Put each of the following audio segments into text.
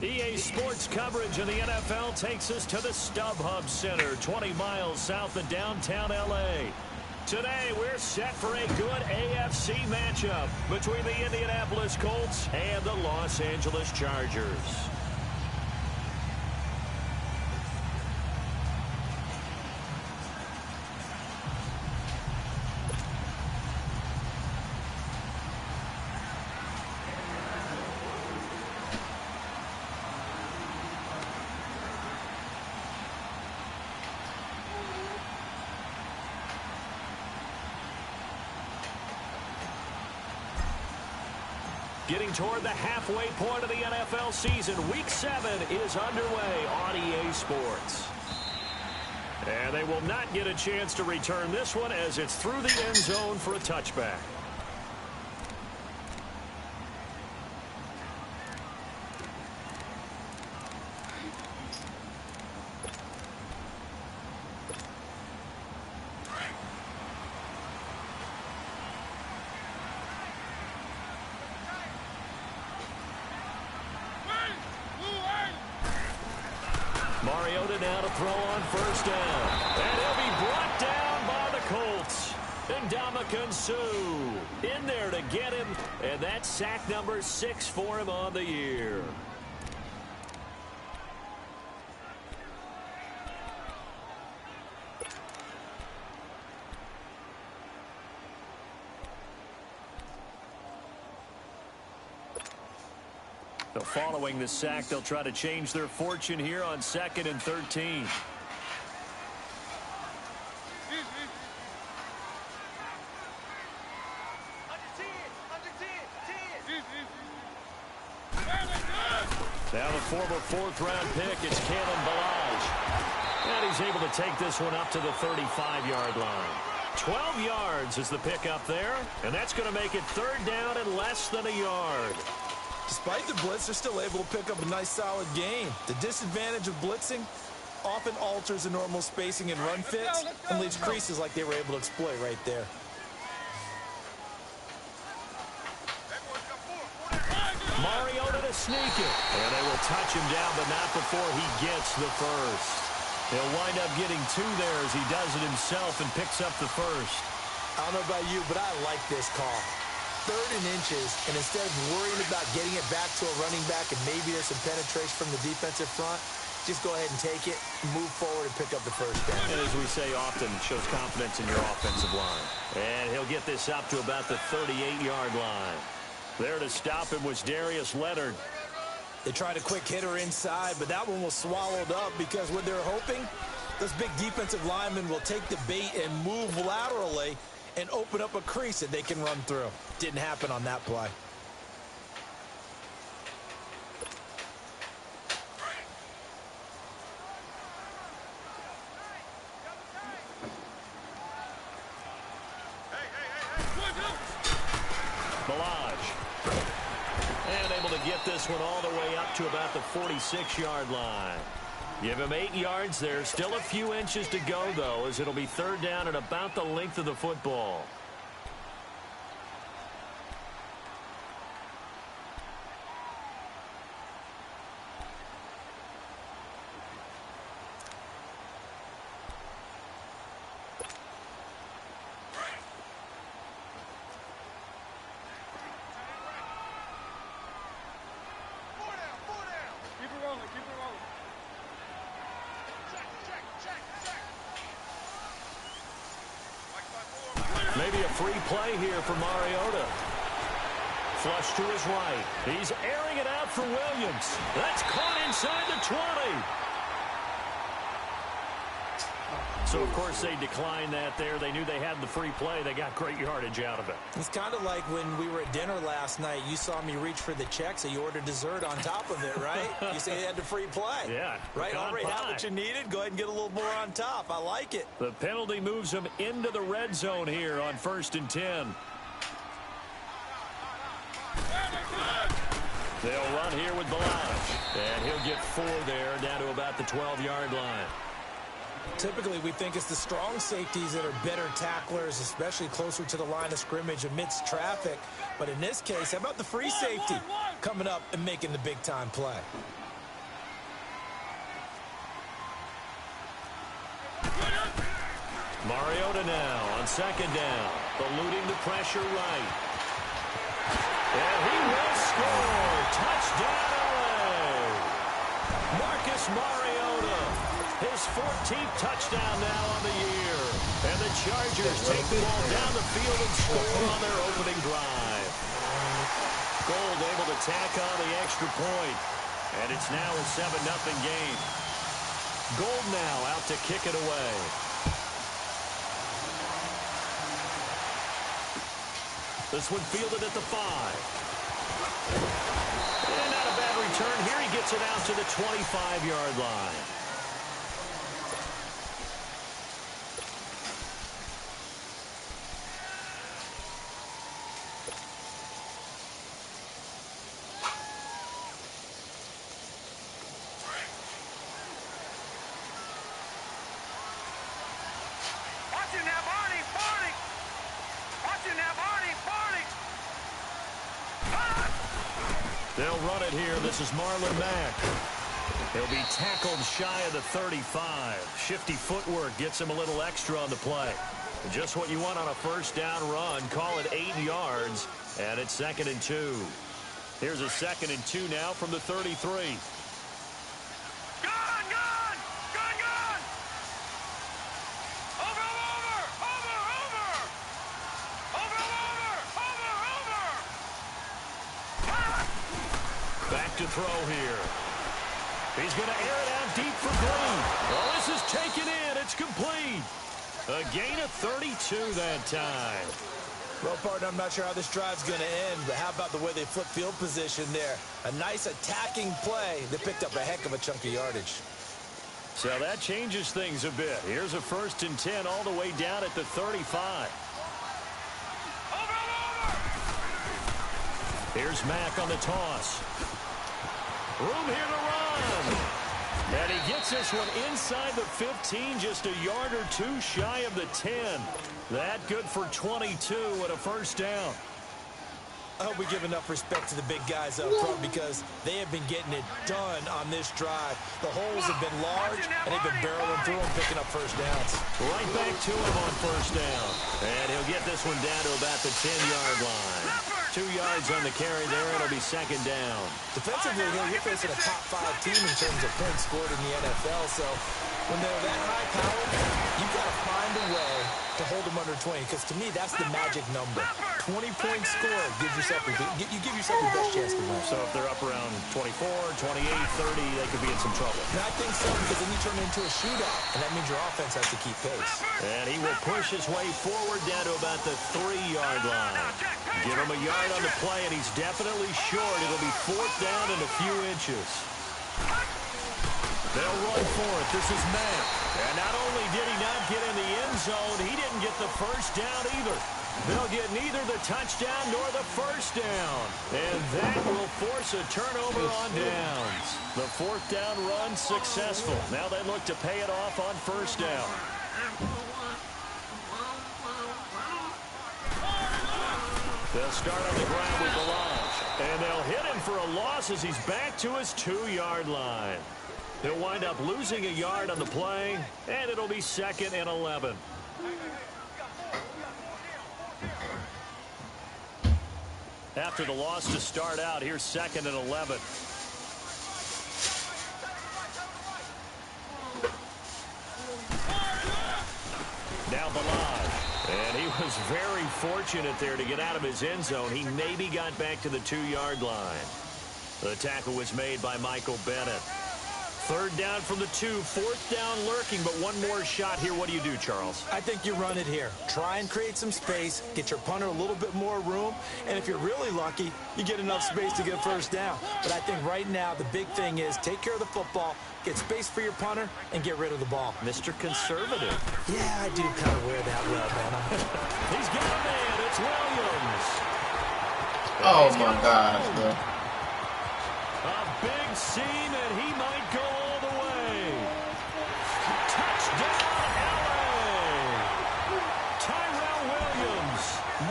EA Sports coverage of the NFL takes us to the StubHub Center, 20 miles south of downtown L.A. Today, we're set for a good AFC matchup between the Indianapolis Colts and the Los Angeles Chargers. Getting toward the halfway point of the NFL season, Week 7 is underway on EA Sports. And they will not get a chance to return this one as it's through the end zone for a touchback. Mariota now to throw on first down. And he'll be brought down by the Colts. And Ndamukong Suh in there to get him. And that's sack number 6 for him on the year. So following the sack, they'll try to change their fortune here on 2nd and 13. Now the former 4th-round pick, it's Kalen Ballage. And he's able to take this one up to the 35-yard line. 12 yards is the pick up there, and that's going to make it 3rd down and less than a yard. Despite the blitz, they're still able to pick up a nice, solid gain. The disadvantage of blitzing often alters the normal spacing and run fits and leaves creases like they were able to exploit right there. Mariota to sneak it. And they will touch him down, but not before he gets the first. He'll wind up getting 2 there as he does it himself and picks up the first. I don't know about you, but I like this call. 3rd and inches, and instead of worrying about getting it back to a running back and maybe there's some penetration from the defensive front, just go ahead and take it, move forward, and pick up the first down. And as we say often, it shows confidence in your offensive line. And he'll get this up to about the 38-yard line. There to stop him was Darius Leonard. They tried a quick hitter inside, but that one was swallowed up because what they're hoping, those big defensive linemen will take the bait and move laterally and open up a crease that they can run through. Didn't happen on that play. Balaj. And able to get this one all the way up to about the 46-yard line. Give him 8 yards there. Still a few inches to go, though, as it'll be third down at about the length of the football. Maybe a free play here for Mariota. Flush to his right. He's airing it out for Williams. That's caught inside the 20. So, of course, they declined that there. They knew they had the free play. They got great yardage out of it. It's kind of like when we were at dinner last night. You saw me reach for the check, so you ordered dessert on top of it, right? You say you had the free play. Yeah. Right? Already had what you needed. Go ahead and get a little more on top. I like it. The penalty moves them into the red zone here on 1st and 10. They'll run here with Balaj. And he'll get 4 there, down to about the 12-yard line. Typically, we think it's the strong safeties that are better tacklers, especially closer to the line of scrimmage amidst traffic. But in this case, how about the free safety coming up and making the big-time play? Mariota now on 2nd down. Eluding the pressure right. And he will score. Touchdown, LA. Marcus Mariota. His 14th touchdown now on the year. And the Chargers take the ball down the field and score on their opening drive. Gold able to tack on the extra point. And it's now a 7-0 game. Gold now out to kick it away. This one fielded at the 5. And not a bad return here. He gets it out to the 25-yard line. They'll run it here. This is Marlon Mack. He'll be tackled shy of the 35. Shifty footwork gets him a little extra on the play. Just what you want on a first down run. Call it 8 yards, and it's 2nd and 2. Here's a 2nd and 2 now from the 33. Back to throw here. He's going to air it out deep for Green. Oh, this is taken in. It's complete. A gain of 32 that time. Well, partner, I'm not sure how this drive's going to end, but how about the way they flip field position there? A nice attacking play that picked up a heck of a chunk of yardage. So that changes things a bit. Here's a 1st and 10 all the way down at the 35. Here's Mack on the toss. Room here to run. And he gets this one inside the 15, just a yard or 2 shy of the 10. That good for 22 and a first down. I hope we give enough respect to the big guys up front because they have been getting it done on this drive. The holes have been large, and they've been barreling through them, picking up first downs. Right back to him on first down. And he'll get this one down to about the 10-yard line. 2 yards on the carry there. It'll be 2nd down. Defensively, you're facing a top 5 team in terms of points scored in the NFL. So when they're that high powered, you've got to find a way to hold them under 20. Because to me, that's the magic number. 20 points scored gives yourself you give yourself the best chance to win. So if they're up around 24, 28, 30, they could be in some trouble. And I think so, because then you turn it into a shootout, and that means your offense has to keep pace. And he will push his way forward down to about the 3-yard line. Give him a yard on the play, and he's definitely short. It'll be 4th down and a few inches. They'll run for it. This is Mack. And not only did he not get in the end zone, he didn't get get the first down either. They'll get neither the touchdown nor the first down. And that will force a turnover on downs. The fourth down run successful. Now they look to pay it off on first down. They'll start on the ground with Balaj. And they'll hit him for a loss as he's back to his 2-yard line. He'll wind up losing a yard on the play, and it'll be 2nd and 11. After the loss to start out, here's 2nd and 11. Now Balaj. And he was very fortunate there to get out of his end zone. He maybe got back to the 2-yard line. The tackle was made by Michael Bennett. 3rd down from the 2, 4th down lurking, but one more shot here. What do you do, Charles? I think you run it here. Try and create some space, get your punter a little bit more room, and if you're really lucky, you get enough space to get first down. But I think right now the big thing is take care of the football, get space for your punter, and get rid of the ball. Mr. Conservative. Yeah, I do kind of wear that well, man. He's got a man. It's Williams. Oh, my gosh, bro. A big seam, and he might go all the way. Touchdown, LA. Tyrell Williams,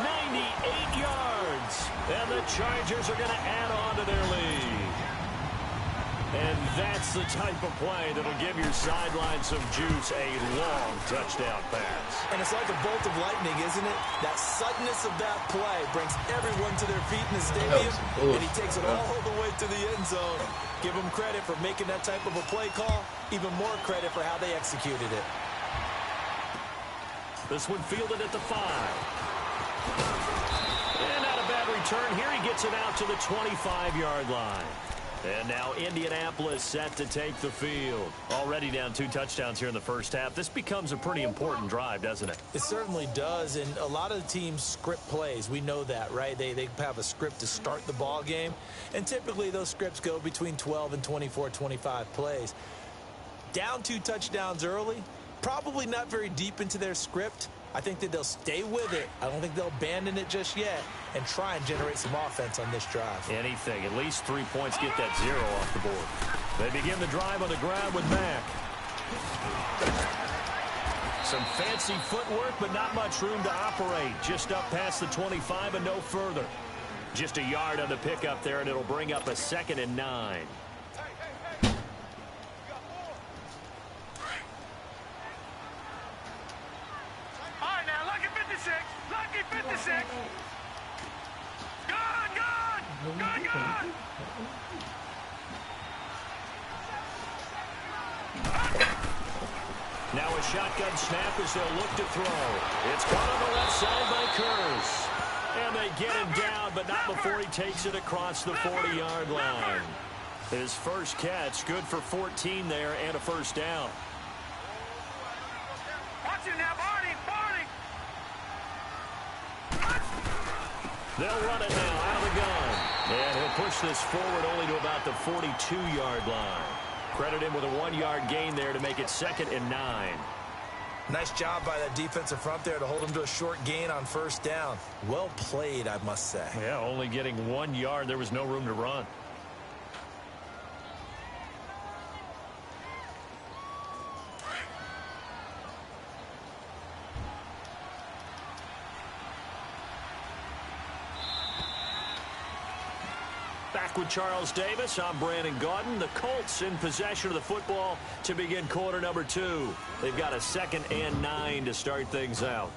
98 yards. And the Chargers are going to add on to their lead. And that's the type of play that'll give your sideline some juice, a long touchdown pass. And it's like a bolt of lightning, isn't it? That suddenness of that play brings everyone to their feet in the stadium, and he takes it all the way to the end zone. Give him credit for making that type of a play call, even more credit for how they executed it. This one fielded at the 5. And not a bad return here. He gets it out to the 25-yard line. And now Indianapolis set to take the field. Already down 2 touchdowns here in the first half. This becomes a pretty important drive, doesn't it? It certainly does, and a lot of the teams script plays. We know that, right? They have a script to start the ball game, and typically those scripts go between 12 and 24, 25 plays. Down 2 touchdowns early, probably not very deep into their script. I think that they'll stay with it. I don't think they'll abandon it just yet and try and generate some offense on this drive. Anything. At least 3 points, get that 0 off the board. They begin the drive on the ground with Mack. Some fancy footwork, but not much room to operate. Just up past the 25 and no further. Just a yard on the pickup there, and it'll bring up a 2nd and 9. Now a shotgun snap as they'll look to throw. It's caught on the left side by Kurz. And they get him down, but not before he takes it across the 40-yard line. His first catch, good for 14 there and a first down. Watch it now, Barney, Barney. They'll run it now out of the gun. And he'll push this forward only to about the 42-yard line. Credit him with a 1-yard gain there to make it 2nd and 9. Nice job by that defensive front there to hold him to a short gain on first down. Well played, I must say. Yeah, only getting 1 yard. There was no room to run. Back with Charles Davis, I'm Brandon Gaudin. The Colts in possession of the football to begin quarter number 2. They've got a 2nd and 9 to start things out.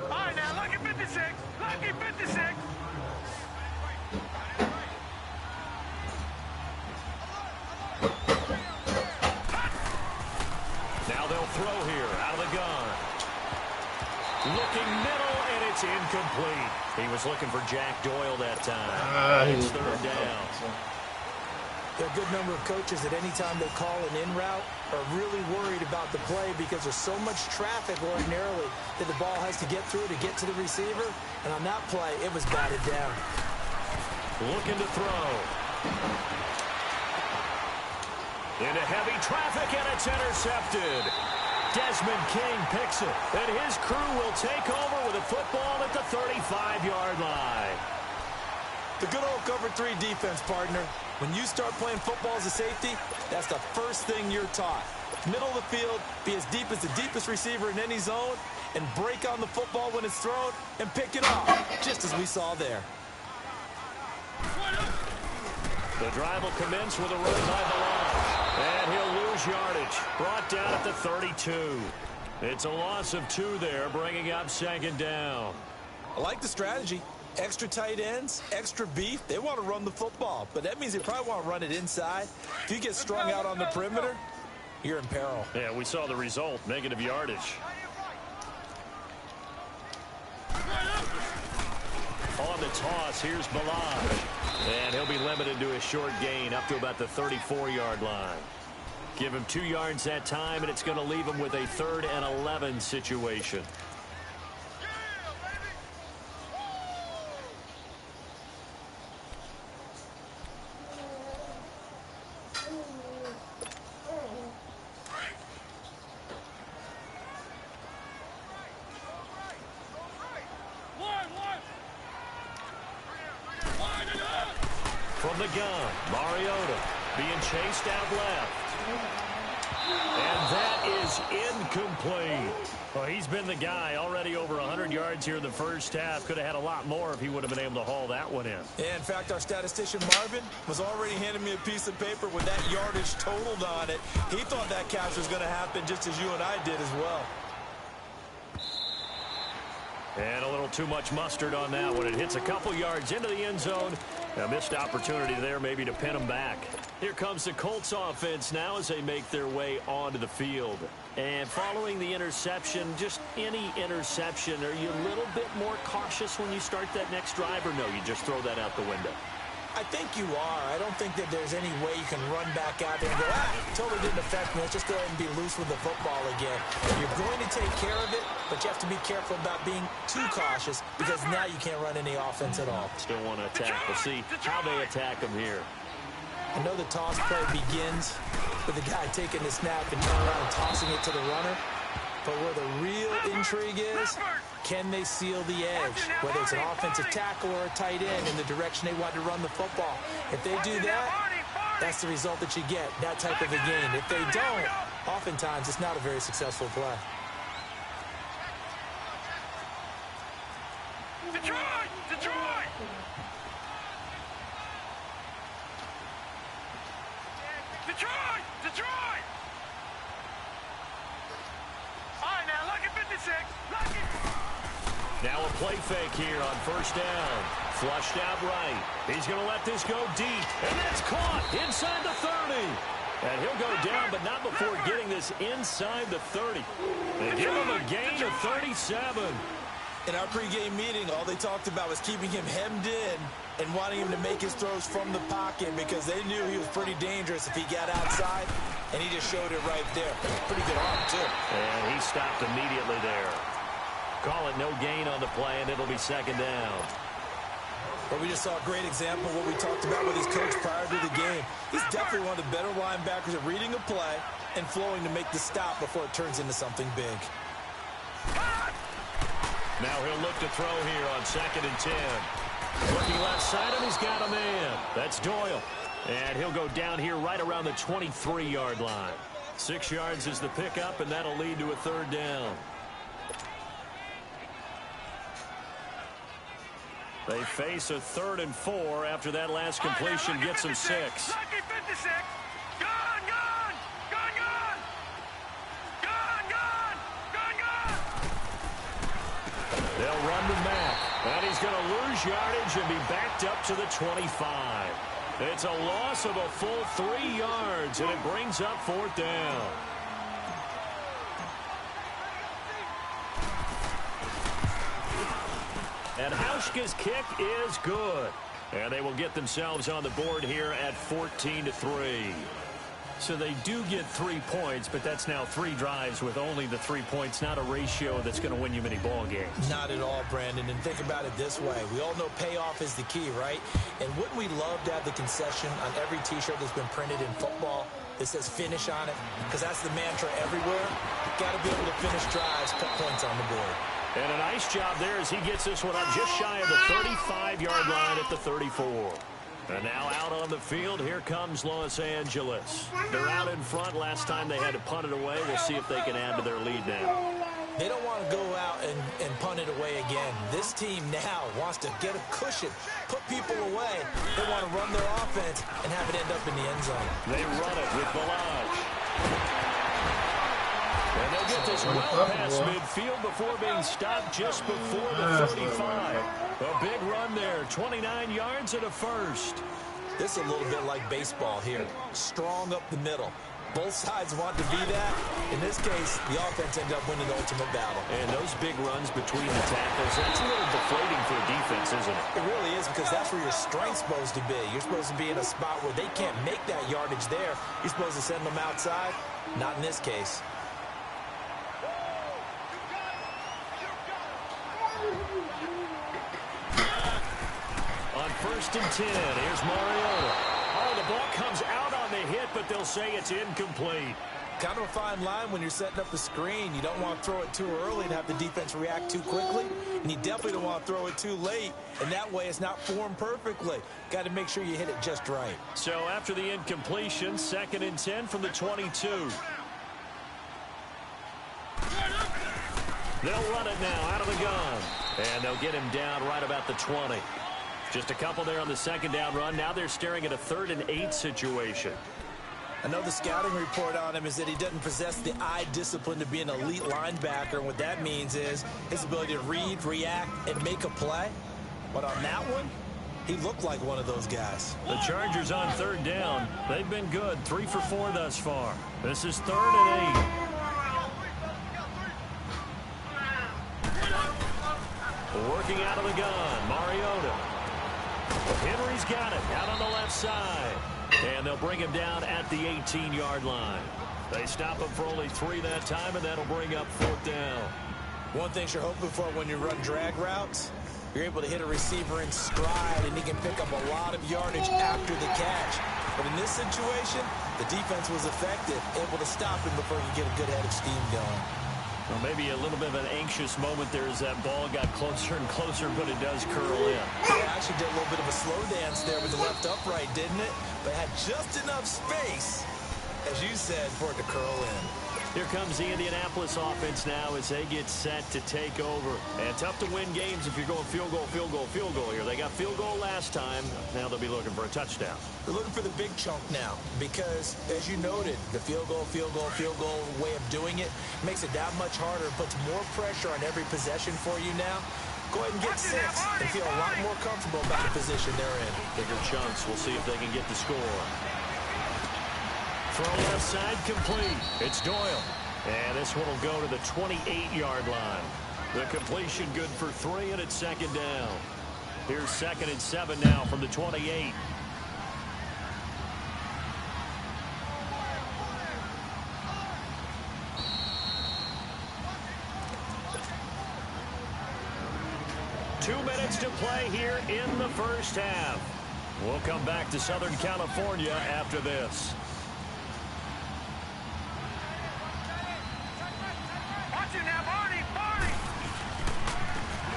All right, now, lucky 56. Lucky 56. Now they'll throw here out of the gun. Looking middle, and it's incomplete. He was looking for Jack Doyle that time. It's 3rd down. There are a good number of coaches that any time they call an in route are really worried about the play because there's so much traffic ordinarily that the ball has to get through to get to the receiver. And on that play, it was batted down. Looking to throw. Into heavy traffic, and it's intercepted. Desmond King picks it, and his crew will take over with a football at the 35-yard line. The good old cover 3 defense, partner. When you start playing football as a safety, that's the first thing you're taught. Middle of the field, be as deep as the deepest receiver in any zone, and break on the football when it's thrown and pick it off, just as we saw there. The drive will commence with a run by Balaj, and he'll lose yardage. Brought down at the 32. It's a loss of 2 there, bringing up 2nd down. I like the strategy. Extra tight ends, extra beef. They want to run the football, but that means they probably want to run it inside. If you get strung out on the perimeter, you're in peril. Yeah, we saw the result, negative yardage. On the toss, here's Balaj. And he'll be limited to a short gain up to about the 34-yard line. Give him 2 yards that time, and it's going to leave him with a 3rd and 11 situation. From the gun, Mariota being chased out left. And that is incomplete. Well, he's been the guy already over 100 yards here in the first half. Could have had a lot more if he would have been able to haul that one in. Yeah, in fact, our statistician Marvin was already handing me a piece of paper with that yardage totaled on it. He thought that catch was going to happen just as you and I did as well. And a little too much mustard on that one. It hits a couple yards into the end zone. A missed opportunity there maybe to pin them back. Here comes the Colts offense now as they make their way onto the field. And following the interception, just any interception, are you a little bit more cautious when you start that next drive, or no, you just throw that out the window? I think you are. I don't think that there's any way you can run back out there and go, totally didn't affect me. Let's just go ahead and be loose with the football again. You're going to take care of it, but you have to be careful about being too cautious because now you can't run any offense at all. Still want to attack. We'll see how they attack them here. I know the toss play begins with the guy taking the snap and turning around and tossing it to the runner. But where the real intrigue is, can they seal the edge? Whether it's an offensive tackle or a tight end in the direction they want to run the football. If they do that, that's the result that you get, that type of a game. If they don't, oftentimes it's not a very successful play. Detroit! Detroit! Detroit! Detroit! All right, now, look at 56. Look it. Now a play fake here on 1st down. Flushed out right. He's going to let this go deep. And that's caught inside the 30. And he'll go down, but not before getting this inside the 30. They give him a gain of 37. In our pregame meeting, all they talked about was keeping him hemmed in and wanting him to make his throws from the pocket because they knew he was pretty dangerous if he got outside, and he just showed it right there. Pretty good arm, too. And he stopped immediately there. Call it no gain on the play, and it'll be 2nd down. But we just saw a great example of what we talked about with his coach prior to the game. He's definitely one of the better linebackers at reading a play and flowing to make the stop before it turns into something big. Now he'll look to throw here on 2nd and 10. Looking left side, and he's got a man. That's Doyle. And he'll go down here right around the 23-yard line. 6 yards is the pickup, and that'll lead to a 3rd down. They face a 3rd and 4 after that last completion gets them 6. Lucky 56. Gone, gone. Gone, gone. Gone, gone. Gone, gone. They'll run to Mack. And he's going to lose yardage and be backed up to the 25. It's a loss of a full 3 yards, and it brings up 4th down. And Hauschka's kick is good. And they will get themselves on the board here at 14-3. So they do get 3 points, but that's now 3 drives with only the 3 points, not a ratio that's going to win you many ball games. Not at all, Brandon. And think about it this way. We all know payoff is the key, right? And wouldn't we love to have the concession on every T-shirt that's been printed in football? It says finish on it, because that's the mantra everywhere. Got to be able to finish drives, put points on the board. And a nice job there as he gets this one up just shy of the 35-yard line at the 34. And now out on the field, here comes Los Angeles. They're out in front. Last time they had to punt it away. We'll see if they can add to their lead now. They don't want to go out and punt it away again. This team now wants to get a cushion, put people away. They want to run their offense and have it end up in the end zone. They run it with Balaj. And they'll get this well past midfield before being stopped just before the 35. A big run there, 29 yards and a first. This is a little bit like baseball here. Strong up the middle. Both sides want to be that. In this case, the offense ended up winning the ultimate battle. And those big runs between the tackles, that's a little deflating for a defense, isn't it? It really is, because that's where your strength's supposed to be. You're supposed to be in a spot where they can't make that yardage there. You're supposed to send them outside. Not in this case. On 1st and 10, here's Mariota. Oh, the ball comes out on the hit, but they'll say it's incomplete. Kind of a fine line when you're setting up the screen. You don't want to throw it too early and have the defense react too quickly. And you definitely don't want to throw it too late. And that way it's not formed perfectly. Got to make sure you hit it just right. So after the incompletion, 2nd and 10 from the 22. They'll run it now out of the gun. And they'll get him down right about the 20. Just a couple there on the 2nd down run. Now they're staring at a 3rd and 8 situation. I know the scouting report on him is that he doesn't possess the eye discipline to be an elite linebacker. And what that means is his ability to read, react, and make a play. But on that one, he looked like one of those guys. The Chargers on 3rd down. They've been good. 3 for 4 thus far. This is 3rd and 8. Working out of the gun, Mariota. Henry's got it out on the left side. And they'll bring him down at the 18-yard line. They stop him for only 3 that time, and that'll bring up 4th down. One thing you're hoping for when you run drag routes, you're able to hit a receiver in stride, and he can pick up a lot of yardage after the catch. But in this situation, the defense was effective, able to stop him before he get a good head of steam going. Well, maybe a little bit of an anxious moment there as that ball got closer and closer, but it does curl in. Yeah, actually did a little bit of a slow dance there with the left upright, didn't it? But had just enough space, as you said, for it to curl in. Here comes the Indianapolis offense now as they get set to take over. And tough to win games if you're going field goal, field goal, field goal here. They got field goal last time. Now they'll be looking for a touchdown. They're looking for the big chunk now because, as you noted, the field goal way of doing it makes it that much harder and puts more pressure on every possession for you now. Go ahead and get 6 and feel a lot more comfortable about the position they're in. Bigger chunks. We'll see if they can get the score. Throw left side complete. It's Doyle. And this one will go to the 28-yard line. The completion good for 3, and it's 2nd down. Here's 2nd and 7 now from the 28. Two minutes to play here in the first half. We'll come back to Southern California after this.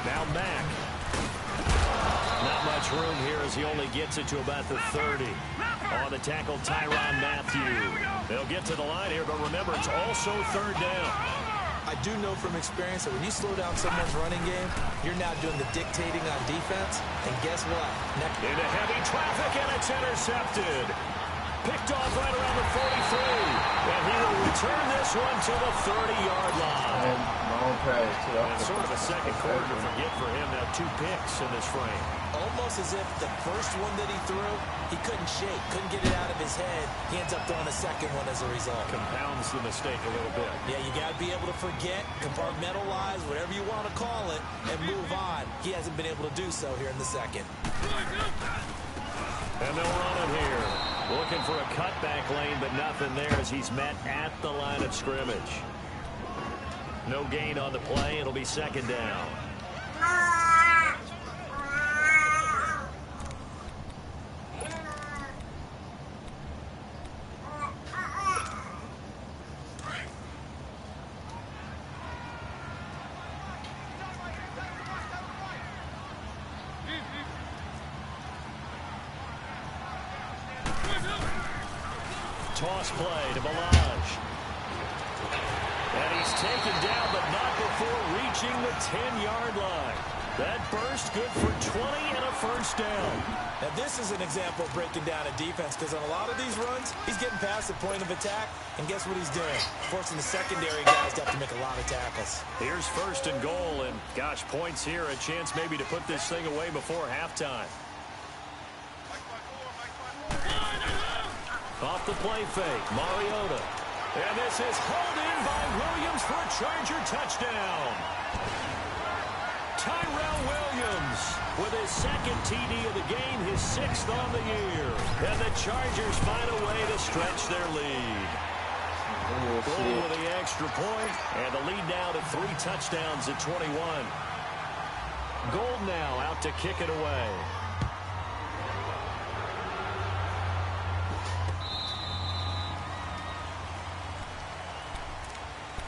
Now Mack. Not much room here as he only gets it to about the 30. On the tackle, Tyrann Mathieu. They'll get to the line here, but remember, it's also 3rd down. I do know from experience that when you slow down someone's running game, you're now doing the dictating on defense. And guess what? Into heavy traffic, and it's intercepted. Picked off right around the 43. And he will return this one to the 30-yard line. And sort of a second quarter to forget for him. Now 2 picks in this frame. Almost as if the first one that he threw, he couldn't shake, couldn't get it out of his head. He ends up throwing a second one as a result. Compounds the mistake a little bit. Yeah, you got to be able to forget, compartmentalize, whatever you want to call it, and move on. He hasn't been able to do so here in the second. And they'll run it here. Looking for a cutback lane, but nothing there as he's met at the line of scrimmage. No gain on the play. It'll be 2nd down. Toss play to Melange. And he's taken down, but not before reaching the 10-yard line. That burst good for 20 and a first down. Now, this is an example of breaking down a defense, because on a lot of these runs, he's getting past the point of attack, and guess what he's doing? Forcing the secondary guys to have to make a lot of tackles. Here's first and goal, and gosh, points here, a chance maybe to put this thing away before halftime. Off the play fake, Mariota. And this is hauled in by Williams for a Charger touchdown. Tyrell Williams with his second TD of the game, his 6th on the year. And the Chargers find a way to stretch their lead. Goal with the extra point, and the lead now to 3 touchdowns at 21. Gold now out to kick it away.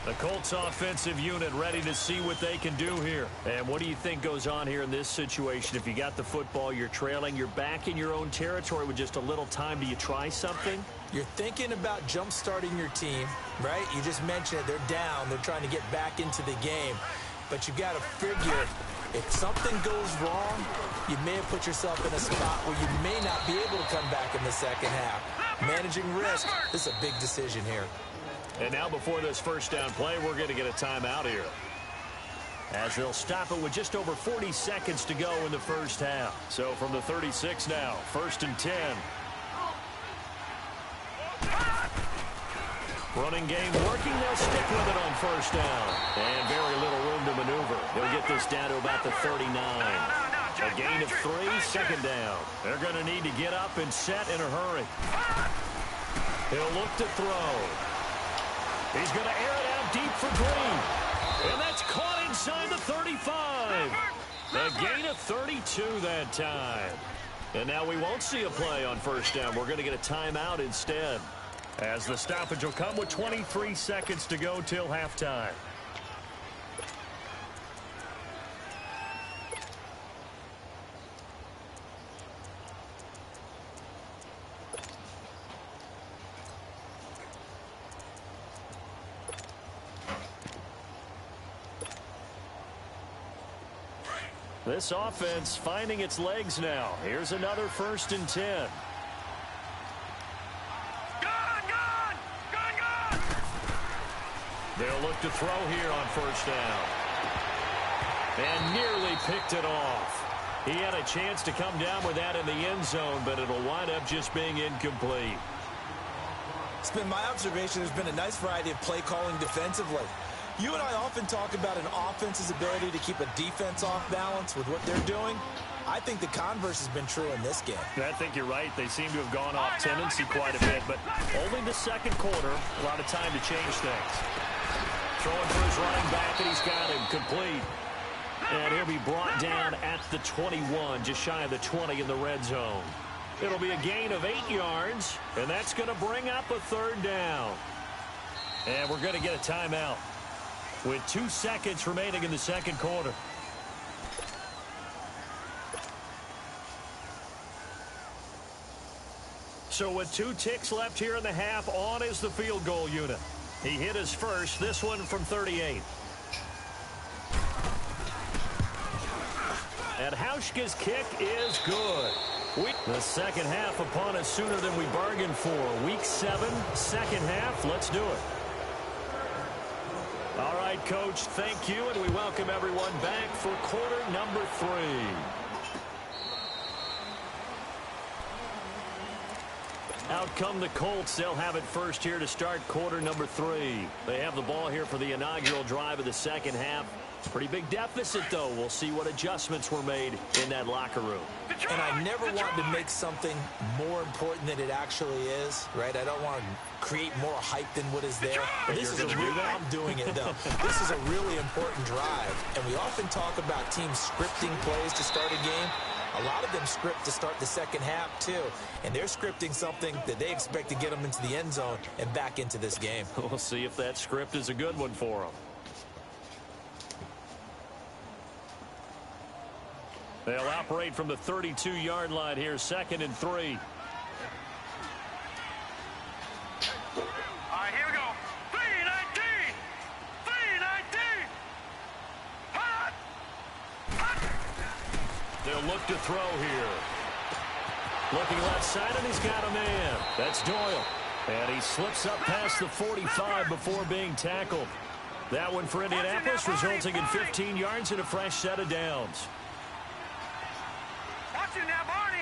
The Colts offensive unit ready to see what they can do here. And what do you think goes on here in this situation? If you got the football, you're trailing, you're back in your own territory with just a little time. Do you try something? You're thinking about jump-starting your team, right? You just mentioned it. They're down. They're trying to get back into the game. But you got to figure, if something goes wrong, you may have put yourself in a spot where you may not be able to come back in the second half. Managing risk, this is a big decision here. And now before this first down play, we're going to get a timeout here, as they'll stop it with just over 40 seconds to go in the first half. So from the 36 now, 1st and 10. Running game working. They'll stick with it on first down. And very little room to maneuver. They'll get this down to about the 39. A gain of 3, 2nd down. They're going to need to get up and set in a hurry. He'll look to throw. He's going to air it out deep for Green. And that's caught inside the 35. A gain of 32 that time. And now we won't see a play on first down. We're going to get a timeout instead, as the stoppage will come with 23 seconds to go till halftime. This offense finding its legs now. Here's another 1st and 10. They'll look to throw here on first down. And nearly picked it off. He had a chance to come down with that in the end zone, but it'll wind up just being incomplete. It's been my observation there's been a nice variety of play calling defensively. You and I often talk about an offense's ability to keep a defense off balance with what they're doing. I think the converse has been true in this game. I think you're right. They seem to have gone off tendency quite a bit, but only the second quarter, a lot of time to change things. Throwing for his running back, and he's got him complete. And he'll be brought down at the 21, just shy of the 20 in the red zone. It'll be a gain of 8 yards, and that's going to bring up a 3rd down. And we're going to get a timeout with 2 seconds remaining in the second quarter. So with 2 ticks left here in the half, on is the field goal unit. He hit his first, this one from 38. And Hauschka's kick is good. The second half upon us sooner than we bargained for. Week 7, second half. Let's do it. All right, Coach, thank you, and we welcome everyone back for quarter number 3. Out come the Colts. They'll have it first here to start quarter number 3. They have the ball here for the inaugural drive of the second half. Pretty big deficit, though. We'll see what adjustments were made in that locker room. And I never want to make something more important than it actually is, right? I don't want to create more hype than what is there. But this is a real, I'm doing it, though. This is a really important drive. And we often talk about teams scripting plays to start a game. A lot of them script to start the second half, too. And they're scripting something that they expect to get them into the end zone and back into this game. We'll see if that script is a good one for them. They'll operate from the 32-yard line here, 2nd and 3. He'll look to throw here. Looking left side, and he's got a man. That's Doyle. And he slips up past the 45 before being tackled. That one for Indianapolis, resulting in 15 yards and a fresh set of downs. Watch it now, Barney.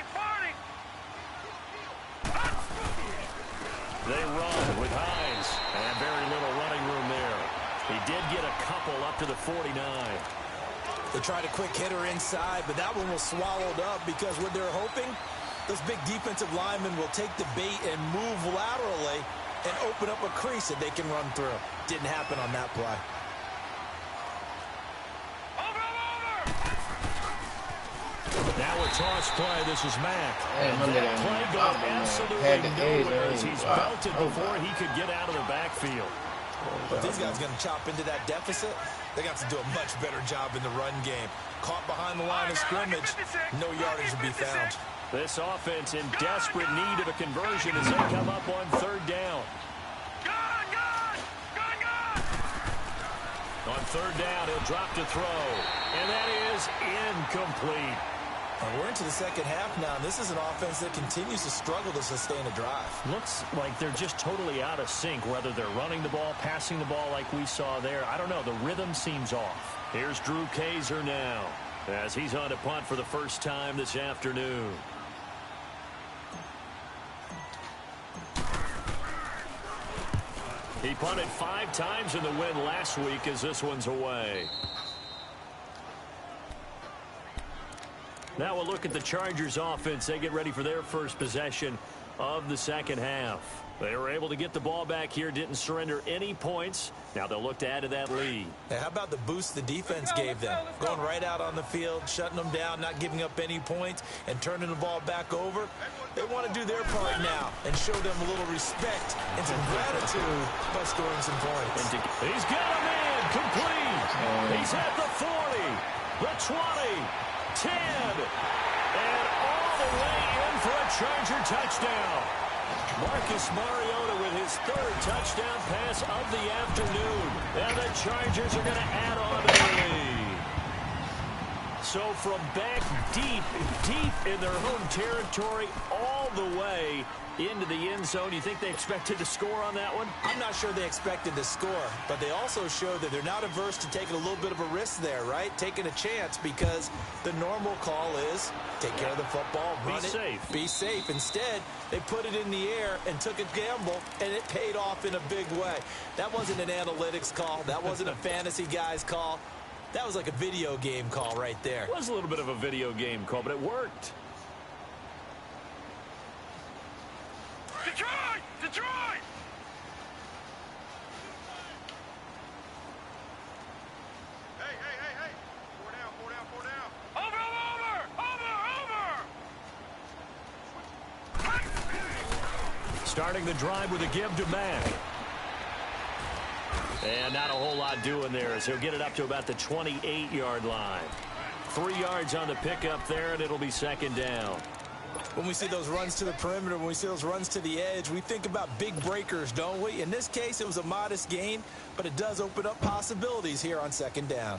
They run with Hines, and very little running room there. He did get a couple up to the 49. They tried a quick hitter inside, but that one was swallowed up because what they're hoping, those big defensive linemen will take the bait and move laterally and open up a crease that they can run through. Didn't happen on that play. Now a toss play. This is Mack. And that play going absolutely nowhere as he's belted before he could get out of the backfield. If these guys are going to chop into that deficit, they're going to have to do a much better job in the run game. Caught behind the line of scrimmage, no yardage to be found. This offense in desperate need of a conversion as they come up on third down. On third down, he'll drop to throw. And that is incomplete. And we're into the second half now. This is an offense that continues to struggle to sustain a drive. Looks like they're just totally out of sync, whether they're running the ball, passing the ball like we saw there. I don't know. The rhythm seems off. Here's Drew Kaiser now as he's on to punt for the first time this afternoon. He punted 5 times in the win last week as this one's away. Now we'll look at the Chargers offense. They get ready for their first possession of the second half. They were able to get the ball back here, didn't surrender any points. Now they'll look to add to that lead. Hey, how about the boost the defense gave them? Going right out on the field, shutting them down, not giving up any points, and turning the ball back over. They want to do their part now and show them a little respect and some gratitude by scoring some points. He's got a man complete. He's at the 40, the 20, 10, and all the way in for a Charger touchdown. Marcus Mariota with his 3rd touchdown pass of the afternoon. And the Chargers are going to add on to the lead. So from back deep in their home territory all the way into the end zone, you think they expected to score on that one? I'm not sure they expected to score, but they also showed that they're not averse to taking a little bit of a risk there, right? Taking a chance, because the normal call is take care of the football, run it, be safe. Instead, they put it in the air and took a gamble, and it paid off in a big way. That wasn't an analytics call. That wasn't a fantasy guy's call. That was like a video game call right there. It was a little bit of a video game call, but it worked. Detroit! Detroit! Hey. 4 down. Over! Starting the drive with a give to Mack. And not a whole lot doing there as he'll get it up to about the 28-yard line. 3 yards on the pickup there, and it'll be second down. When we see those runs to the perimeter, when we see those runs to the edge, we think about big breakers, don't we? In this case, it was a modest gain, but it does open up possibilities here on second down.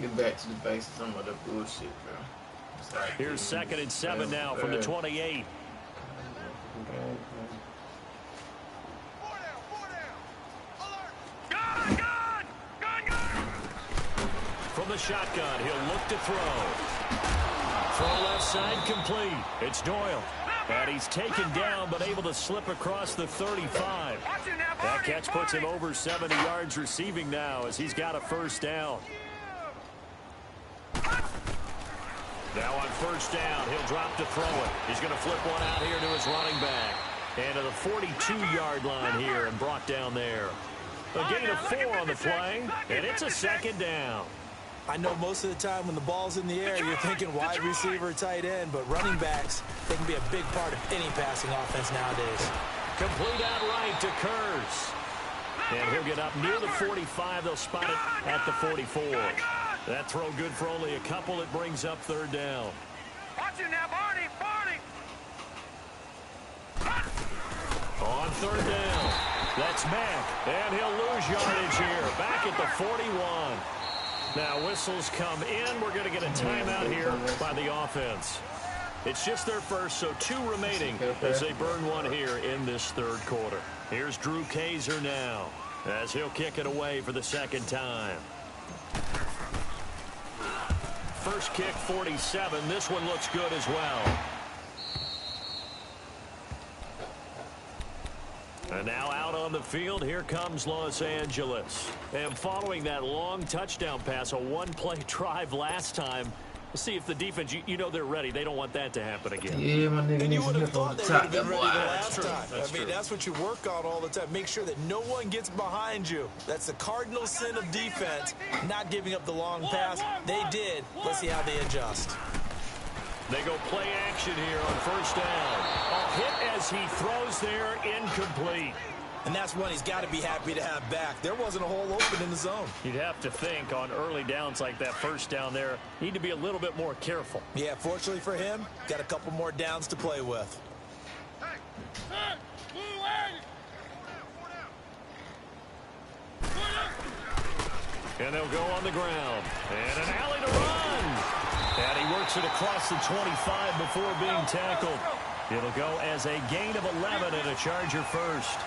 Get back to the basics of the bullshit, bro. Here's 2nd and 7 now from the 28. From the shotgun, he'll look to throw. Throw left side complete. It's Doyle. And he's taken down but able to slip across the 35. That catch puts him over 70 yards receiving now as he's got a first down. Now on first down, he'll drop to throw it. He's going to flip one out here to his running back. And to the 42-yard line here and brought down there. A gain of 4 on the play, and it's a second down. I know most of the time when the ball's in the air, you're thinking wide receiver, tight end, but running backs, they can be a big part of any passing offense nowadays. Complete out right to Kurz. And he'll get up near the 45. They'll spot it at the 44. That throw good for only a couple. It brings up third down. Watch it now, Barney! On third down, that's Mack. And he'll lose yardage here. Back at the 41. Now whistles come in. We're going to get a timeout here by the offense. It's just their first, so 2 remaining as they burn one here in this third quarter. Here's Drew Kaiser now as he'll kick it away for the second time. First kick, 47. This one looks good as well. And now out on the field, here comes Los Angeles. And following that long touchdown pass, a one-play drive last time, we'll see if the defense, you know they're ready. They don't want that to happen again. Yeah, my nigga. And you would have thought they would have been ready the That's last time. That's I mean, that's what you work on all the time. Make sure that no one gets behind you. That's the cardinal sin of defense, not giving up the long pass. They did. Let's see how they adjust. They go play action here on first down. A hit as he throws there, incomplete. And that's one he's got to be happy to have back. There wasn't a hole open in the zone. You'd have to think on early downs like that first down there, need to be a little bit more careful. Yeah, fortunately for him, got a couple more downs to play with. And they'll go on the ground. And an alley to run. And he works it across the 25 before being tackled. It'll go as a gain of 11 and a Charger first.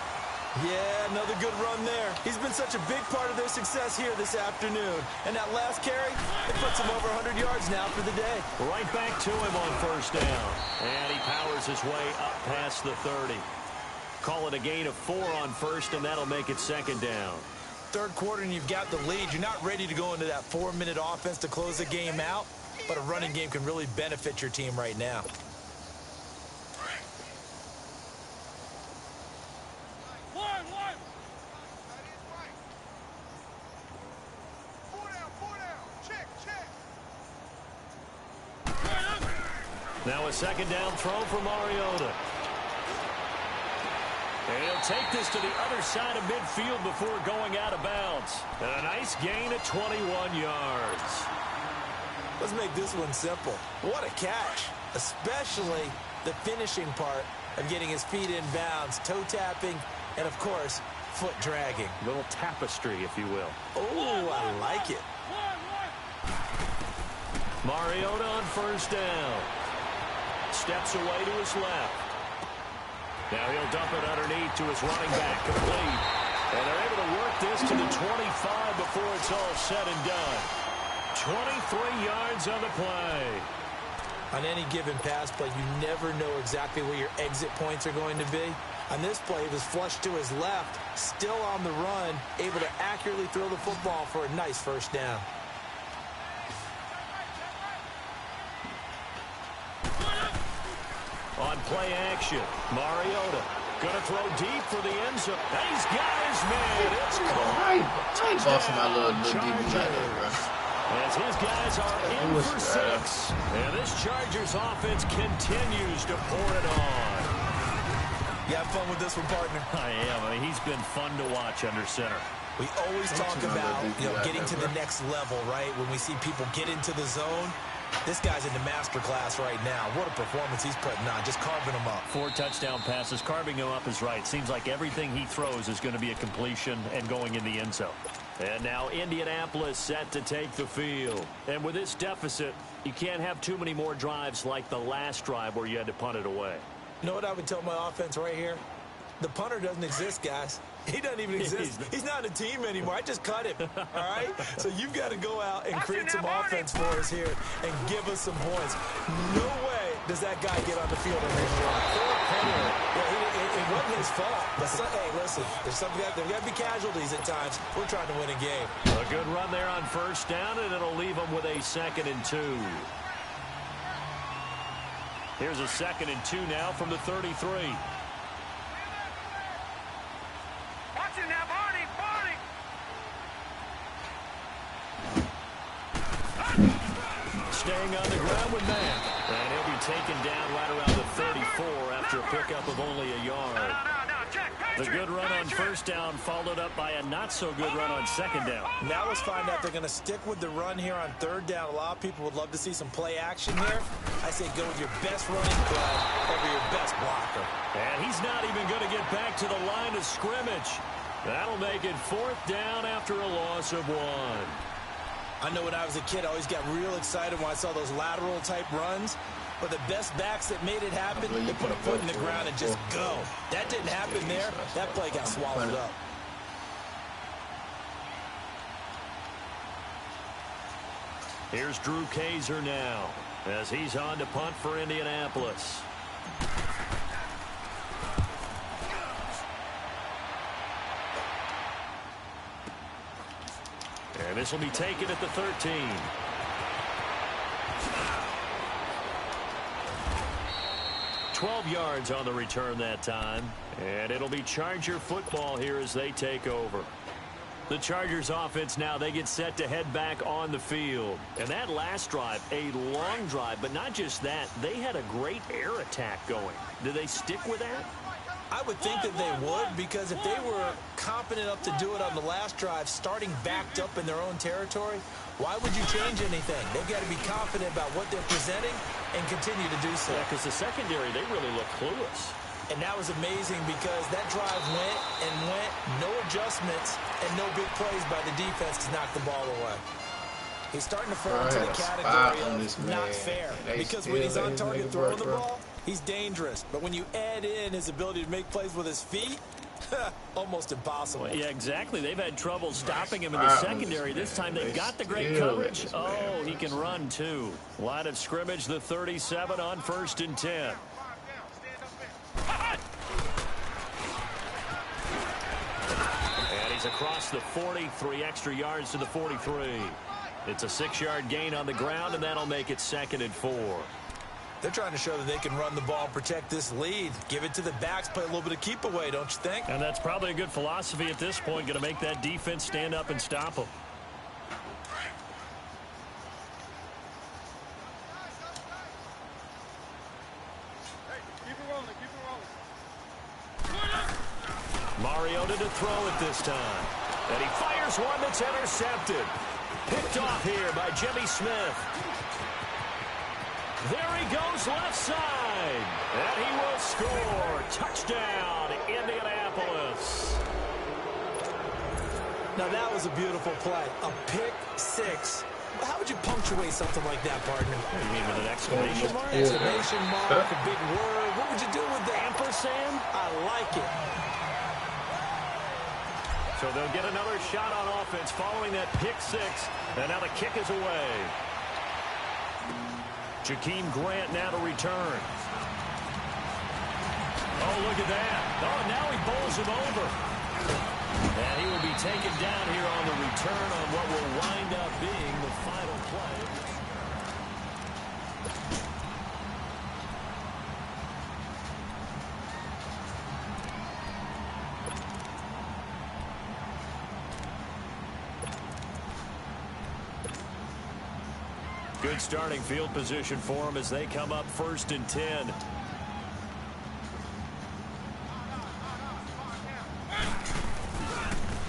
Yeah, another good run there. He's been such a big part of their success here this afternoon. And that last carry, it puts him over 100 yards now for the day. Right back to him on first down. And he powers his way up past the 30. Call it a gain of 4 on first, and that'll make it second down. Third quarter and you've got the lead. You're not ready to go into that 4-minute offense to close the game out. But a running game can really benefit your team right now. Now a second down throw for Mariota. And he'll take this to the other side of midfield before going out of bounds. And a nice gain of 21 yards. Let's make this one simple. What a catch, especially the finishing part of getting his feet in bounds, toe tapping, and of course, foot dragging. A little tapestry, if you will. Oh, I like it. Mariota on first down. Steps away to his left. Now he'll dump it underneath to his running back, complete. And they're able to work this to the 25 before it's all said and done. 23 yards on the play. On any given pass play, you never know exactly where your exit points are going to be. On this play, he was flushed to his left, still on the run, able to accurately throw the football for a nice first down. On play action, Mariota gonna throw deep for the end zone. And he's got his man. It's caught. I ain't bossing my little DB like that, bro. As his guys are in for 6. And this Chargers offense continues to pour it on. You have fun with this one, partner? I am. I mean, he's been fun to watch under center. We always talk about, getting to the next level, right? When we see people get into the zone. This guy's in the master class right now. What a performance he's putting on, just carving them up. 4 touchdown passes. Carving him up is right. Seems like everything he throws is going to be a completion and going in the end zone. And now Indianapolis set to take the field. And with this deficit, you can't have too many more drives like the last drive where you had to punt it away. You know what I would tell my offense right here? The punter doesn't exist, guys. He doesn't even exist. He's not a team anymore. I just cut him, all right? So you've got to go out and create some offense for us here and give us some points. No way does that guy get on the field on this drive. Yeah, it wasn't his fault. But hey, listen, there's got to be casualties at times. We're trying to win a game. A good run there on first down, and it'll leave them with a 2nd and 2. Here's a 2nd and 2 now from the 33. Staying on the ground with Matt. And he'll be taken down right around the 34 after a pickup of only a yard. The good run on first down followed up by a not-so-good run on second down. Now let's find out if they're going to stick with the run here on third down. A lot of people would love to see some play action here. I say go with your best running play over your best blocker. And he's not even going to get back to the line of scrimmage. That'll make it 4th down after a loss of 1. I know when I was a kid, I always got real excited when I saw those lateral type runs. But the best backs that made it happen, they put a foot in the ground and just go. That didn't happen there. That play got swallowed up. Here's Drew Kaiser now as he's on to punt for Indianapolis. And this will be taken at the 13. "12 yards on the return that time. And it'll be Charger football here as they take over. The Chargers offense now, they get set to head back on the field. And that last drive, a long drive, but not just that, they had a great air attack going. Do they stick with that? I would think that they would, because if they were confident enough to do it on the last drive, starting backed up in their own territory, why would you change anything? They've got to be confident about what they're presenting and continue to do so. Yeah, because the secondary, they really look clueless. And that was amazing because that drive went and went, no adjustments, and no big plays by the defense to knock the ball away. He's starting to fall into the category of not fair, because when he's on target throwing the ball, he's dangerous. But when you add in his ability to make plays with his feet, almost impossible. Well, yeah, exactly. They've had trouble stopping him in the secondary. This time they've got the great coverage. Oh, he can run, too. Line of scrimmage, the 37 on 1st and 10. And he's across the 40, 3 extra yards to the 43. It's a 6-yard gain on the ground, and that'll make it 2nd and 4. They're trying to show that they can run the ball and protect this lead. Give it to the backs, play a little bit of keep away, don't you think? And that's probably a good philosophy at this point, going to make that defense stand up and stop them. Mariota to throw it this time. And he fires one that's intercepted. Picked off here by Jimmy Smith. There he goes left side. And he will score. Touchdown, Indianapolis. Now that was a beautiful play. A pick six. How would you punctuate something like that, partner? You mean with an exclamation mark? Exclamation mark, a big word. What would you do with that? Ampersand? I like it. So they'll get another shot on offense following that pick six. And now the kick is away. Jakeem Grant now to return. Oh, look at that. Oh, now he bowls him over. And he will be taken down here on the return on what will wind up being the final play. Good starting field position for them as they come up 1st and 10.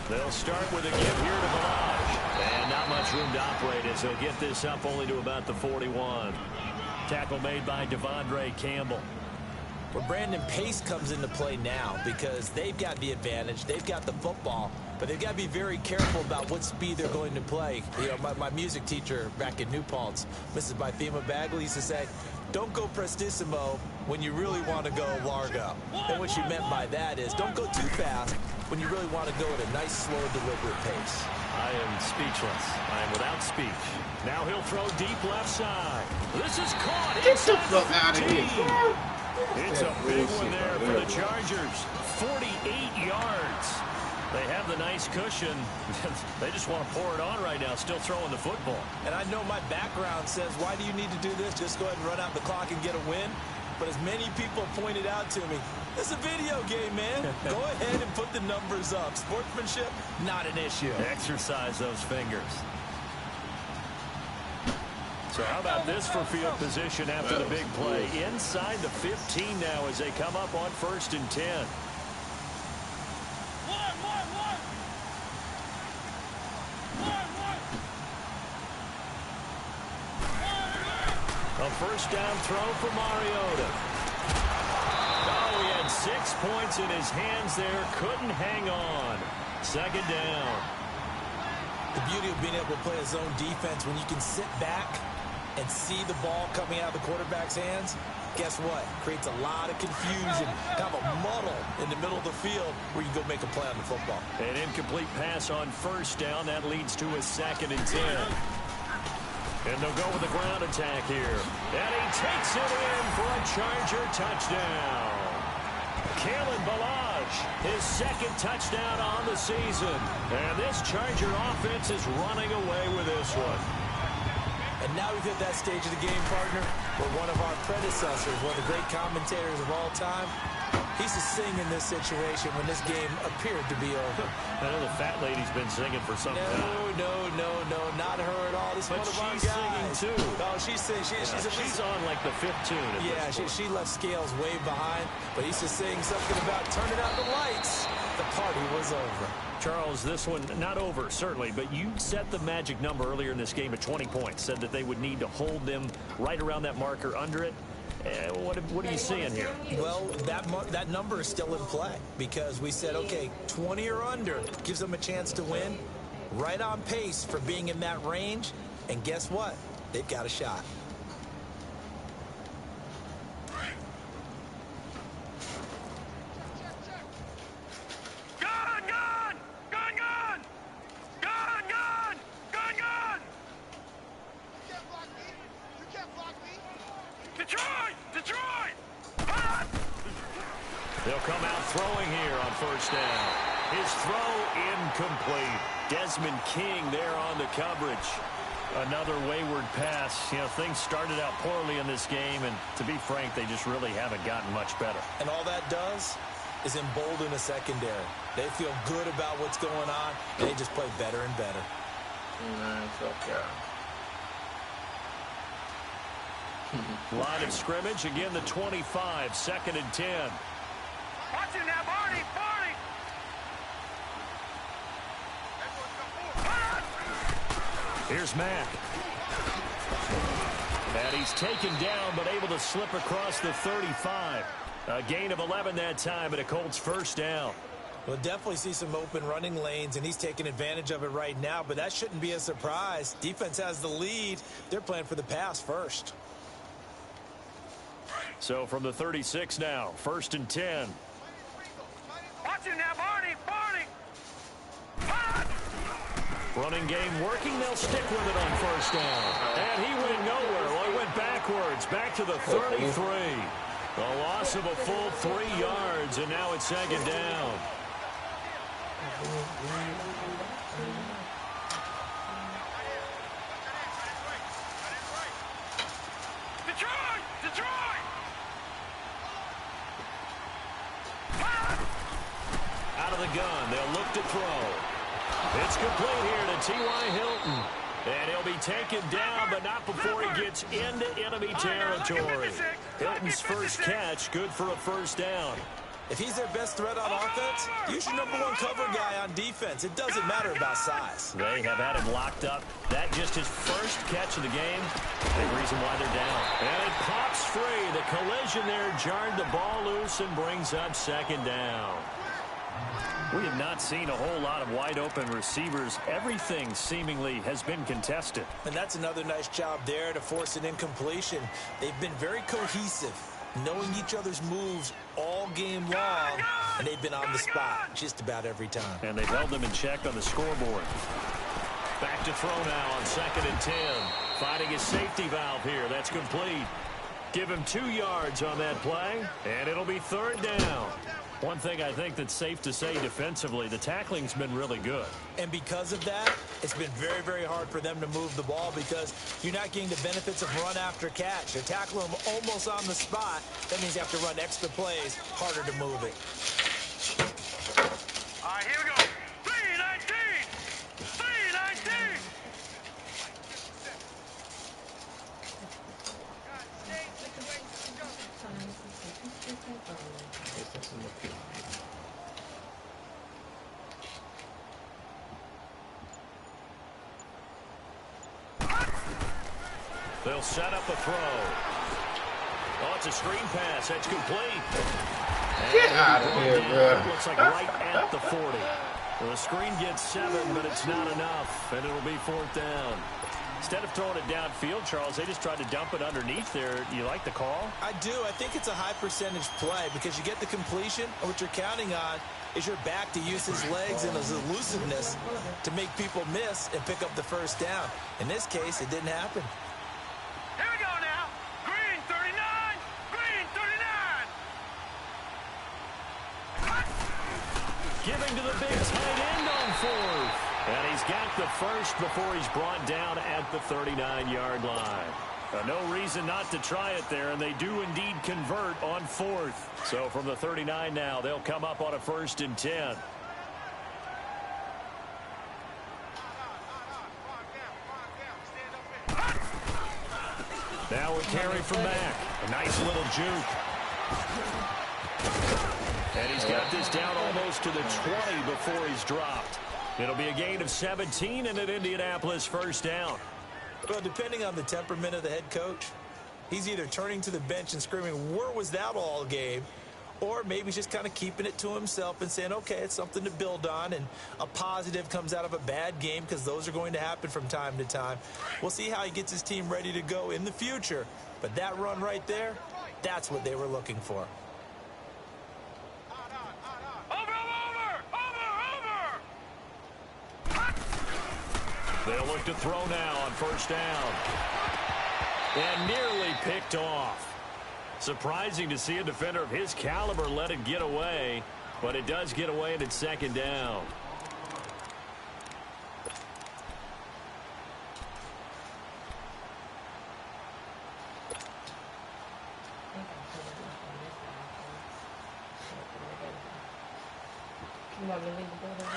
They'll start with a give here to Balaj. And not much room to operate as they'll get this up only to about the 41. Tackle made by Devondre Campbell. Well, Brandon, pace comes into play now because they've got the advantage. They've got the football, but they've got to be very careful about what speed they're going to play. You know, my music teacher back in New Paltz, Mrs. Bythema Bagley, used to say, don't go prestissimo when you really want to go largo. And what she meant by that is don't go too fast when you really want to go at a nice, slow, deliberate pace. I am speechless. I am without speech. Now he'll throw deep left side. This is caught. Get the fuck out of here. It's a big one there for the Chargers. 48 yards. They have the nice cushion. They just want to pour it on right now, still throwing the football. And I know my background says, why do you need to do this? Just go ahead and run out the clock and get a win. But as many people pointed out to me, it's a video game, man. Go ahead and put the numbers up. Sportsmanship, not an issue. Exercise those fingers. So how about this for field position after the big play? Inside the 15 now as they come up on 1st and 10. A first down throw for Mariota. Oh, he had 6 points in his hands there. Couldn't hang on. 2nd down. The beauty of being able to play a zone defense when you can sit back and see the ball coming out of the quarterback's hands, guess what? Creates a lot of confusion, kind of a muddle in the middle of the field where you go make a play on the football. An incomplete pass on first down. That leads to a 2nd and 10. And they'll go with a ground attack here. And he takes it in for a Charger touchdown. Kalen Ballage, his 2nd touchdown on the season. And this Charger offense is running away with this one. And now we've hit that stage of the game, partner, where one of our predecessors, one of the great commentators of all time, he used to sing in this situation when this game appeared to be over. I know the fat lady's been singing for some time. No, not her at all. This is one of our guys. She's singing, too. Oh, she's singing. She's on, like, the 5th tune. Yeah, she left Scales way behind, but he used to sing something about turning out the lights. The party was over. Charles, this one not over, certainly, but you set the magic number earlier in this game at 20 points, said that they would need to hold them right around that marker under it. What are you seeing here? Well, that number is still in play because we said, okay, 20 or under gives them a chance to win. Right on pace for being in that range, and guess what? They've got a shot. They'll come out throwing here on first down. His throw incomplete. Desmond King there on the coverage. Another wayward pass. You know, things started out poorly in this game, and to be frank, they just really haven't gotten much better. And all that does is embolden a secondary. They feel good about what's going on, and they just play better and better. Line of scrimmage, again the 25, 2nd and 10. Watch him now, Barney! Here's Mack. And he's taken down, but able to slip across the 35. A gain of 11 that time, and a Colts first down. We'll definitely see some open running lanes, and he's taking advantage of it right now, but that shouldn't be a surprise. Defense has the lead. They're playing for the pass first. So from the 36 now, 1st and 10. Watch him now, Barney! Running game working. They'll stick with it on first down. And he went nowhere. Well, he went backwards, back to the 33. A loss of a full 3 yards, and now it's 2nd down. Detroit! Out of the gun, they'll look to throw. It's complete here to T.Y. Hilton. And he'll be taken down, but not before he gets into enemy territory. Hilton's first catch, good for a first down. If he's their best threat on offense, use your #1 cover guy on defense. It doesn't matter about size. They have had him locked up. That just his first catch of the game. Big reason why they're down. And it pops free. The collision there jarred the ball loose and brings up 2nd down. We have not seen a whole lot of wide-open receivers. Everything seemingly has been contested. And that's another nice job there to force an incompletion. They've been very cohesive, knowing each other's moves all game long, and they've been on the spot just about every time. And they've held them in check on the scoreboard. Back to throw now on 2nd and 10. Finding his safety valve here. That's complete. Give him 2 yards on that play, and it'll be 3rd down. One thing I think that's safe to say defensively, the tackling's been really good. And because of that, it's been very, very hard for them to move the ball because you're not getting the benefits of run after catch. They're tackling them almost on the spot. That means you have to run extra plays, harder to move it. All right, here we go. 3-19! 3-19! They'll set up a throw. Oh, it's a screen pass. That's complete. Get out of here, bro. Looks like right at the 40. Well, the screen gets 7, but it's not enough, and it'll be 4th down. Instead of throwing it downfield, Charles, they just tried to dump it underneath there. You like the call? I do. I think it's a high percentage play because you get the completion, and what you're counting on is your back to use his legs and his elusiveness to make people miss and pick up the first down. In this case, it didn't happen. Here we go now. Green 39. Green 39. Giving to the big tight end on 4th. And he's got the first before he's brought down at the 39-yard line. No reason not to try it there, and they do indeed convert on 4th. So from the 39 now, they'll come up on a 1st and 10. Now we carry from back. A nice little juke. And he's got this down almost to the 20 before he's dropped. It'll be a gain of 17 and an Indianapolis 1st down. Well, depending on the temperament of the head coach, he's either turning to the bench and screaming, where was that all game? Or maybe he's just kind of keeping it to himself and saying, okay, it's something to build on, and a positive comes out of a bad game because those are going to happen from time to time. We'll see how he gets his team ready to go in the future. But that run right there, that's what they were looking for. They'll look to throw now on 1st down. And nearly picked off. Surprising to see a defender of his caliber let it get away, but it does get away and it's 2nd down.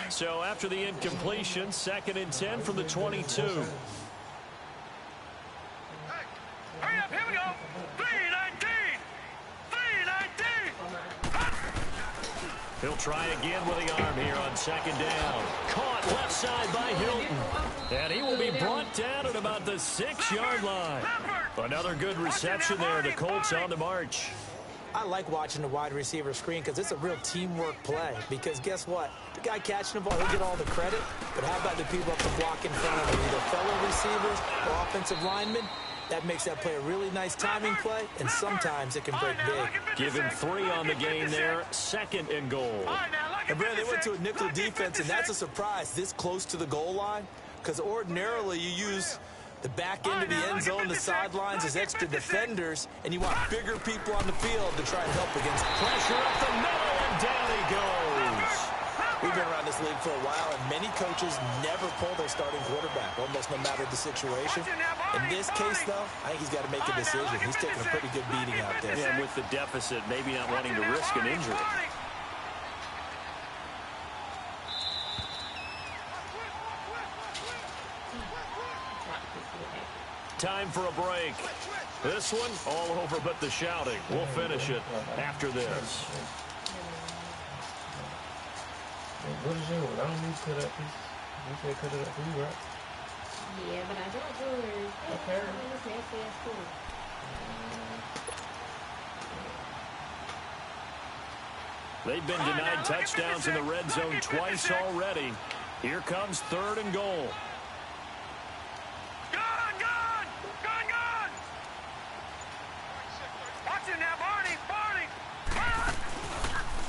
So after the incompletion, 2nd and 10 from the 22. Hurry up, here we go. 319. 319. He'll try again with the arm here on 2nd down. Caught left side by Hilton. And he will be brought down at about the 6-yard line. Another good reception there. The Colts on the march. I like watching the wide receiver screen because it's a real teamwork play. Because guess what? The guy catching the ball, he'll get all the credit. But how about the people up the block in front of him? Either fellow receivers or offensive linemen. That makes that play a really nice timing play, and sometimes it can break big. Give him 3 on the game there. 2nd and goal. And Brandon, they went to a nickel defense, and that's a surprise this close to the goal line. Because ordinarily you use the back end of the end zone, the sidelines as extra defenders, and you want bigger people on the field to try and help against pressure up the middle, and down he goes. We've been around this league for a while, and many coaches never pull their starting quarterback, almost no matter the situation. In this case, though, I think he's got to make a decision. He's taking a pretty good beating out there. Yeah, with the deficit, maybe not wanting to risk an injury. Time for a break. This one, all over but the shouting. We'll finish it after this. What is yours? I don't need to cut up this. You said cut it up for you, right? Yeah, but I don't do it. Okay. It's PS4. They've been denied touchdowns in the red zone twice already. Here comes 3rd and goal.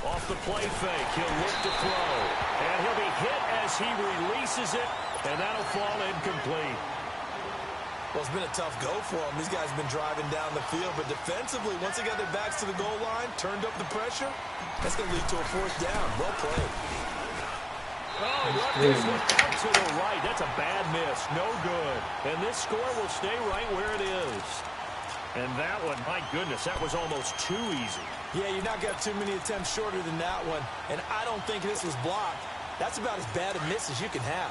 Off the play fake, he'll look to throw. And he'll be hit as he releases it, and that'll fall incomplete. Well, it's been a tough go for him. These guys have been driving down the field, but defensively, once they got their backs to the goal line, turned up the pressure, that's going to lead to a 4th down. Well played. Oh, this out to the right. That's a bad miss. No good. And this score will stay right where it is. And that one, my goodness, that was almost too easy. Yeah, you're not got too many attempts shorter than that one. And I don't think this was blocked. That's about as bad a miss as you can have.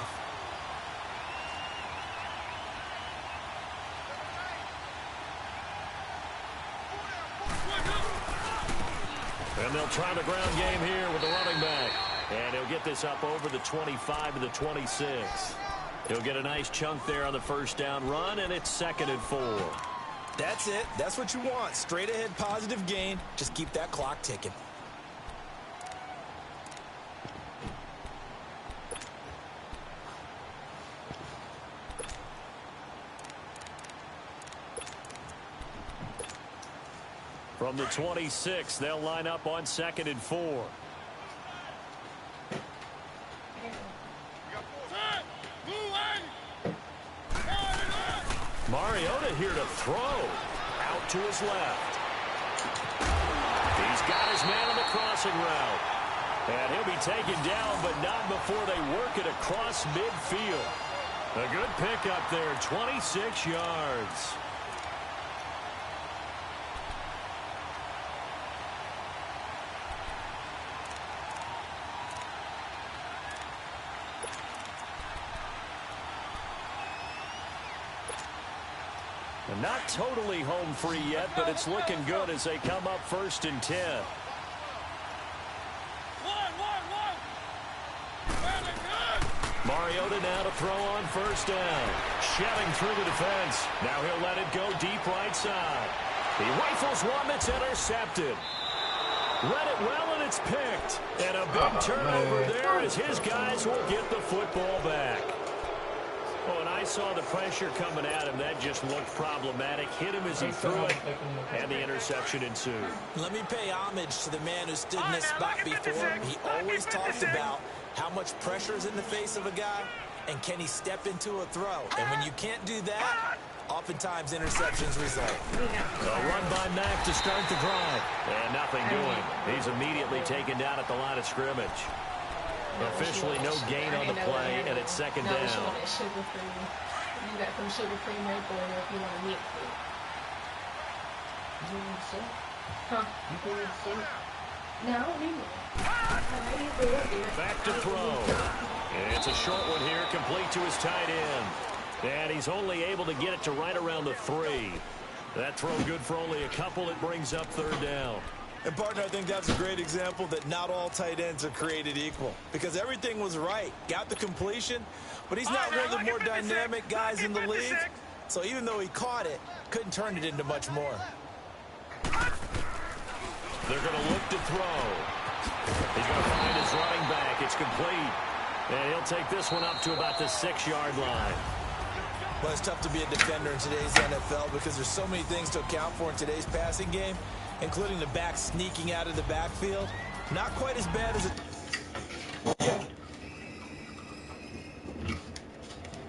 And they'll try the ground game here with the running back. And he'll get this up over the 25 to the 26. He'll get a nice chunk there on the 1st down run, and it's 2nd and 4. That's it. That's what you want. Straight ahead positive gain. Just keep that clock ticking. From the 26, they'll line up on 2nd and 4. Mariota here to throw. Out to his left. He's got his man on the crossing route. And he'll be taken down, but not before they work it across midfield. A good pickup there, 26 yards. And not totally home free yet, but it's looking good as they come up 1st and 10. Mariota now to throw on 1st down. Shelling through the defense. Now he'll let it go deep right side. He rifles one that's intercepted. Read it well, and it's picked. And a big turnover there as his guys will get the football back. Oh, and I saw the pressure coming at him. That just looked problematic. Hit him as he threw it, and the interception ensued. Let me pay homage to the man who stood in this spot before. He always talked about how much pressure is in the face of a guy, and can he step into a throw. And when you can't do that, oftentimes interceptions result. A run by Mack to start the drive. And nothing doing. He's immediately taken down at the line of scrimmage. Officially no gain on the play, and it's 2nd down. You got some sugar cream right there if you want to mix it. You want some? Huh? You want some? No, I don't need it. Back to throw. And it's a short one here, complete to his tight end. And he's only able to get it to right around the 3. That throw good for only a couple. It brings up 3rd down. And, partner, I think that's a great example that not all tight ends are created equal. Because everything was right. Got the completion, but he's not one of the more dynamic guys in the league. So even though he caught it, couldn't turn it into much more. They're going to look to throw. He's going to find his running back. It's complete. And he'll take this one up to about the 6-yard line. Well, it's tough to be a defender in today's NFL because there's so many things to account for in today's passing game, including the back sneaking out of the backfield. Not quite as bad as it